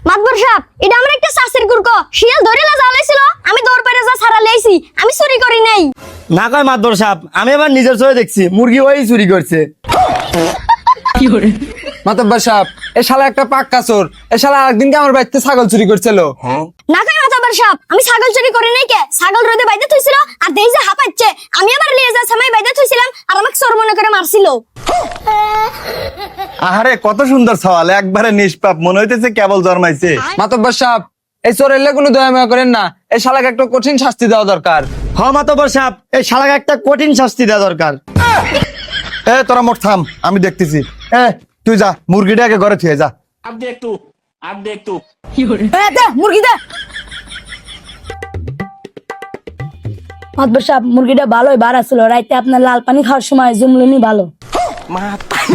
মাতবর সাহেব, এটা আমার একটা চাষের গুরক শিয়াল ধরে না জ্বালাইছিল, আমি দৌড় পেরে যা ছাড়া লেইছি, আমি চুরি করি নাই। না কয় মাতবর সাহেব, আমি এবার নিজের চোখে দেখছি মুরগি ওই চুরি করছে। মাতব্বর সাহেব, এ শালা একটা পাক্কা চোর। এ শালা একদিনকে আমার বাড়িতে ছাগল চুরি করছিল। না কয় মাতবর সাহেব, আমি ছাগল চুরি করি নাই। কে ছাগল রোদে বাইতে থইছিল আর দেই যে হাঁপাচ্ছে, আমি আবার লিয়ে যা সময় বাইতে থইছিলাম আর আমাকে চোর মনে করে মারছিল। আহারে কত সুন্দর সওয়াল, একবারে নিষ্পাপ, মনে হইতেছে কেবল জন্মাইছে। মাতব্বর সাহেব, এই চোরের কোনো দয়া মায়া করেন না। এই শালাকে একটা কঠিন শাস্তি দেওয়া দরকার। হ মাতবর সাহেব, এই শালাকে একটা কঠিন শাস্তি দেওয়া দরকার। এ তোরা মোট থাম, আমি দেখতেছি। এ তুই যা, মুরগিটাকে ঘরে থুয়ে যা। अब देख तू দে মুরগি দে। মাতবর সাহেব, মুরগিটা ভালোই বাড়া ছিল, রাইতে আপনার লাল পানি খাওয়ার সময় জুমলুনি ভালো।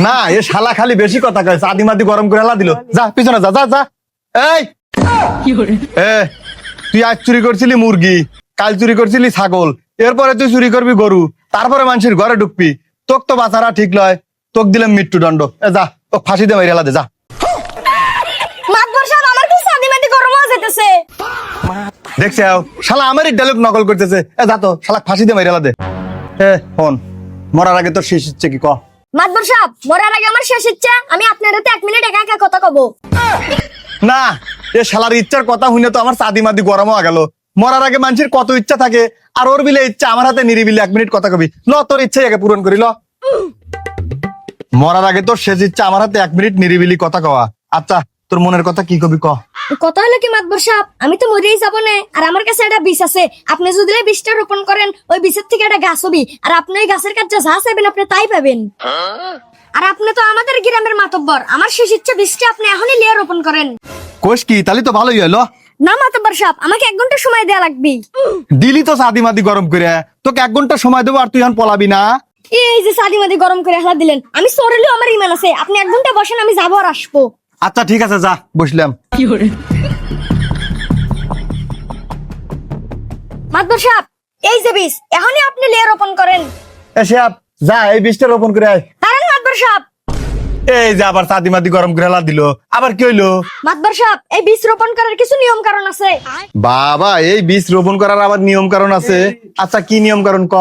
না, এ শালা খালি বেশি কথা কয়, আদি মাদি গরম করে হেলা দিল। যা পিছনে যা, যা যা। এই এ তুই আজ চুরি করছিলি মুরগি, কাল চুরি করছিলি ছাগল, এরপরে তুই চুরি করবি গরু, তারপরে মানুষের ঘরে ঢুকবি। তোক তো বাঁচারা ঠিক লয়, তোক দিলাম মৃত্যুদণ্ড। এ যা, তোক ফাঁসি দে মাইরা হেলা দে, যা। মাতবর সাহেব, আমার কি সাদি মাদি গরম হয়ে যেতেছে। দেখছে শালা আমারই ডায়লগ নকল করতেছে। এ যা তো, শালা ফাঁসি দে মাইরা হেলা দে। এ ফোন মরার আগে তোর শেষ ইচ্ছে কি ক? মাতবর সাহেব, মরার আগে আমার শেষ ইচ্ছা, আমি আপনার হাতে 1 মিনিট একা একা কথা কব। না, এ শালার ইচ্ছার কথা শুনে তো আমার চাঁদি মাদি গরম হয়ে গেল। মরার আগে মানুষের কত ইচ্ছা থাকে, আর ওর বিলে ইচ্ছা আমার হাতে নিরিবিলি 1 মিনিট কথা কবি। ল তোর ইচ্ছাই আগে পূরণ করি ল। মরার আগে তোর শেষ ইচ্ছা আমার হাতে 1 মিনিট নিরিবিলি কথা কওয়া। আচ্ছা, তোর মনের কথা কি কবি ক? কথা হলো কি মাতবর সাহেব, আমি তো মরেই যাব না, আর আমার কাছে একটা বীজ আছে। আপনি যদি এই বীজটা রোপণ করেন, ওই বীজের থেকে একটা গাছ হবে, আর আপনি ওই গাছের কাছে যা চাইবেন আপনি তাই পাবেন। আর আপনি তো আমাদের গ্রামের মাতব্বর, আমার শেষ ইচ্ছা বীজটা আপনি এখনই লিয়ে রোপণ করেন। কোষ কি, তাহলে তো ভালোই হলো। না মাতব্বর সাহেব, আমাকে 1 ঘন্টা সময় দেয়া লাগবে। দিলি তো চাঁদি মাদি গরম করে, তোকে 1 ঘন্টা সময় দেবো, আর তুই এখন পলাবি না। এই যে সাদি মাদি গরম করে হেলা দিলেন, আমি সরেলেও আমার ইমান আছে। আপনি 1 ঘন্টা বসেন, আমি যাবো আর আসবো। আচ্ছা ঠিক আছে, যা বসলাম। মাতবর সাহেব, এই যে বীজ এখনই আপনি লিয়ে রোপণ করেন। এসে যা, এই বীজটা রোপণ করে আয়। দাঁড়ান মাতবর সাহেব। এই যে আবার চাঁদি মাদি গরম করে হেলা দিল, আবার কি হইলো? মাতবর সাহেব, এই বীজ রোপণ করার কিছু নিয়ম কারণ আছে। বাবা, এই বীজ রোপণ করার আবার নিয়ম কারণ আছে? আচ্ছা কি নিয়ম কারণ ক?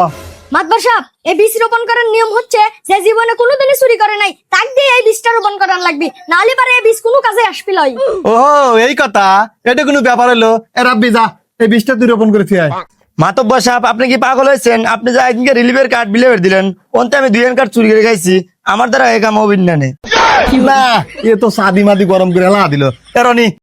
মাতবর সাহেব, এই বীজ রোপণ করার নিয়ম হচ্ছে, যে জীবনে কোনোদিনই চুরি করে নাই তাক দিয়ে এই বীজটা রোপণ করার লাগবে, নাহলে পারে এই বীজ কোনো কাজে আসবে লয়। ও এই কথা, এটা কোনো ব্যাপার হলো? এ রাব্বি যা, এই বীজটা তুই রোপণ করে থুয়ে আয়। মাতব্বর সাহেব, আপনি কি পাগল হয়েছেন? আপনি যা একদিনকে রিলিফের কার্ড বিলে দিলেন, ওনতে আমি 2 কার্ড চুরি করে খাইছি। আমার দ্বারা এ কাম অভিজ্ঞানে না, এ তো চাঁদি মাদি গরম করে হেলা দিল। এরনি